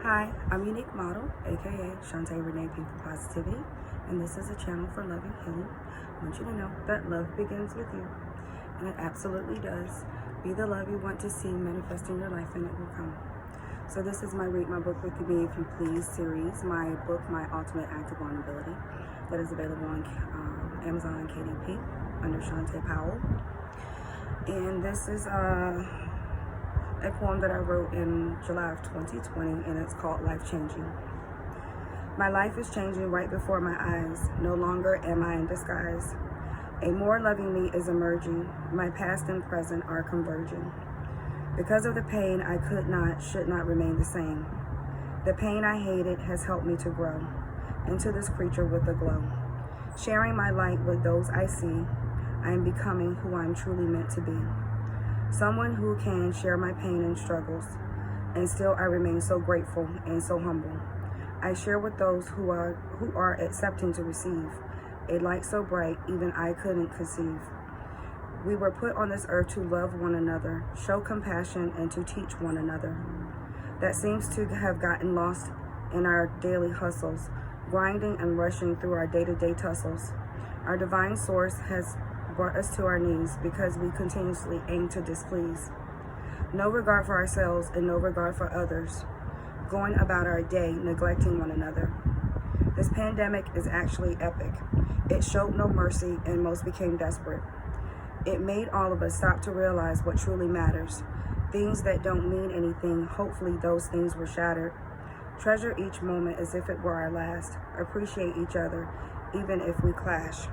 Hi, I'm Unique Model, aka Shantae Renee People Positivity, and this is a channel for love and healing. I want you to know that love begins with you, and it absolutely does. Be the love you want to see manifest in your life, and it will come. So this is my Read My Book With Me If You Please series, my book, My Ultimate Act of Vulnerability, that is available on Amazon KDP under Shantae Powell. And this is a poem that I wrote in July of 2020, and it's called Life Changing. My life is changing right before my eyes. No longer am I in disguise. A more loving me is emerging. My past and present are converging. Because of the pain, I could not, should not remain the same. The pain I hated has helped me to grow into this creature with a glow. Sharing my light with those I see, I am becoming who I'm truly meant to be. Someone who can share my pain and struggles, and still I remain so grateful and so humble. I share with those who are accepting to receive a light so bright even I couldn't conceive. We were put on this earth to love one another, show compassion, and to teach one another. That seems to have gotten lost in our daily hustles, grinding and rushing through our day-to-day tussles. Our divine source has brought us to our knees because we continuously aim to displease. No regard for ourselves and no regard for others, going about our day neglecting one another. This pandemic is actually epic. It showed no mercy and most became desperate. It made all of us stop to realize what truly matters. Things that don't mean anything, hopefully those things were shattered. Treasure each moment as if it were our last. Appreciate each other, even if we clash.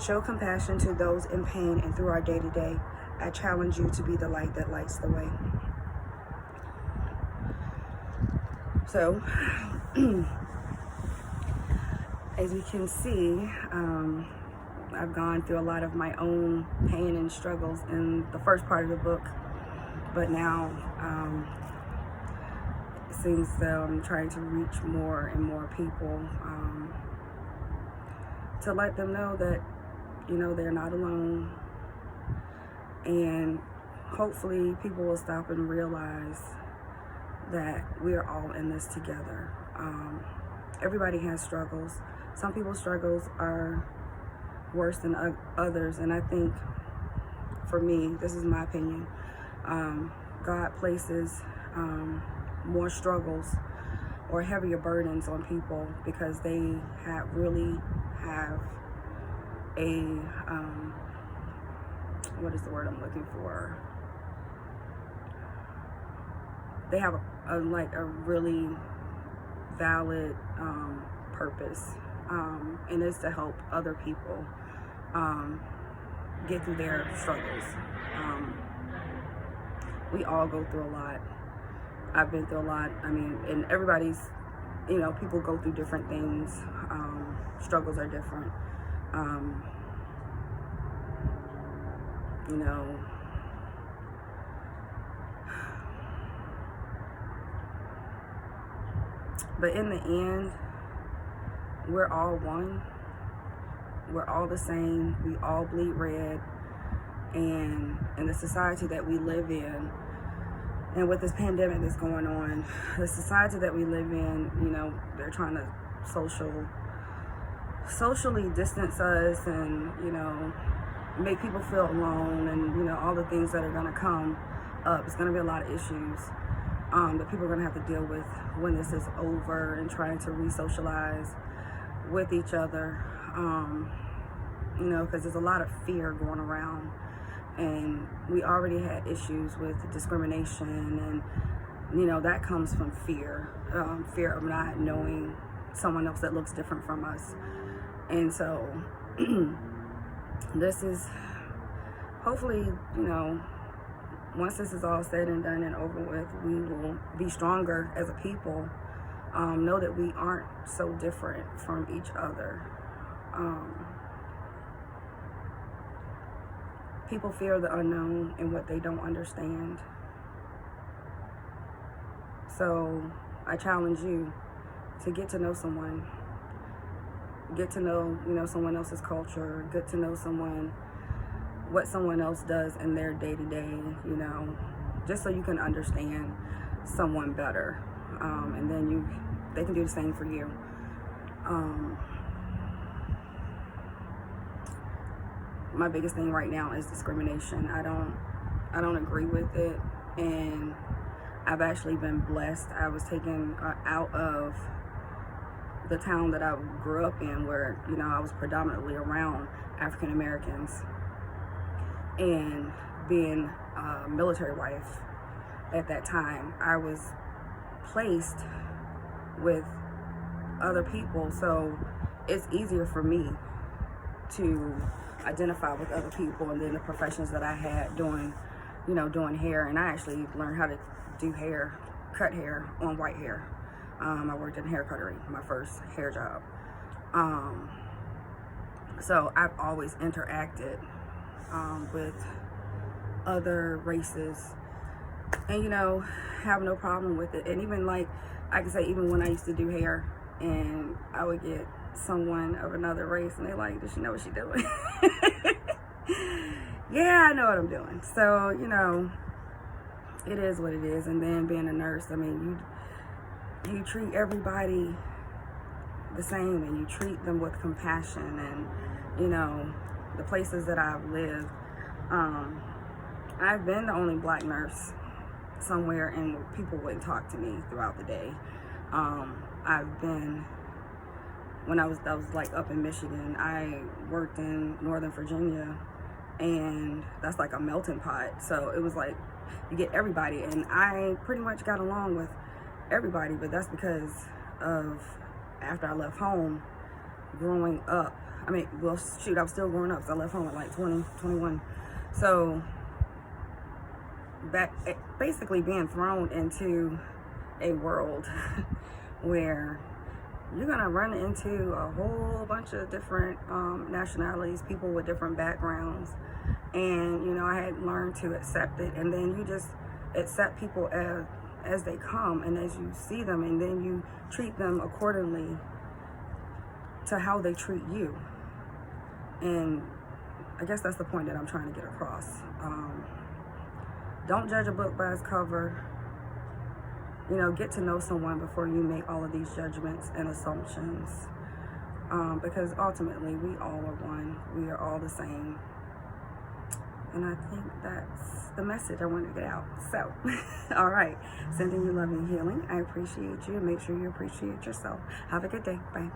Show compassion to those in pain, and through our day-to-day, I challenge you to be the light that lights the way. So, as you can see, I've gone through a lot of my own pain and struggles in the first part of the book, but now it seems that I'm trying to reach more and more people to let them know that they're not alone, and hopefully people will stop and realize that we are all in this together. Everybody has struggles. Some people's struggles are worse than others, and I think for me, this is my opinion, God places more struggles or heavier burdens on people because they really have a what is the word I'm looking for? They have a really valid purpose, and it's to help other people get through their struggles. We all go through a lot. I've been through a lot. I mean, and everybody's, people go through different things. Struggles are different. But in the end, we're all one. We're all the same. We all bleed red. And in the society that we live in, and with this pandemic that's going on, the society that we live in, they're trying to socially distance us and, make people feel alone, and, all the things that are going to come up. It's going to be a lot of issues that people are going to have to deal with when this is over, and trying to re-socialize with each other, because there's a lot of fear going around, and we already had issues with discrimination, and that comes from fear of not knowing someone else that looks different from us. And so this is hopefully, once this is all said and done and over with, we will be stronger as a people. Know that we aren't so different from each other. People fear the unknown and what they don't understand. So I challenge you to get to know someone. Get to know, someone else's culture. Get to know what someone else does in their day-to-day, just so you can understand someone better. and then they can do the same for you. My biggest thing right now is discrimination. I don't agree with it, and I've actually been blessed. I was taken out of the town that I grew up in, where, you know, I was predominantly around African Americans, and being a military wife at that time, I was placed with other people, so it's easier for me to identify with other people. And then the professions that I had doing hair, and I actually learned how to do hair, cut hair on white hair. I worked in hair cuttery, my first hair job. So I've always interacted with other races, and, you know, have no problem with it. And even, like, I can say, even when I used to do hair, and I would get someone of another race, and they're like, does she know what she's doing? Yeah, I know what I'm doing. So, you know, it is what it is. And then being a nurse, I mean, you treat everybody the same, and you treat them with compassion. And, you know, the places that I've lived, I've been the only black nurse somewhere, and people wouldn't talk to me throughout the day. I've been, when I was like up in Michigan, I worked in Northern Virginia, and that's like a melting pot. So it was like, you get everybody, and I pretty much got along with everybody. But that's because of, after I left home, growing up. I mean, well, shoot, I was still growing up, so I left home at like 20, 21. So basically being thrown into a world where you're gonna run into a whole bunch of different nationalities, people with different backgrounds. And, you know, I had learned to accept it, and then you just accept people as they come and as you see them, and then you treat them accordingly to how they treat you. And I guess that's the point that I'm trying to get across. Don't judge a book by its cover. You know, get to know someone before you make all of these judgments and assumptions. Because ultimately, we all are one. We are all the same. And I think that's the message I wanted to get out. So, all right. Sending you love and healing. I appreciate you, and make sure you appreciate yourself. Have a good day. Bye.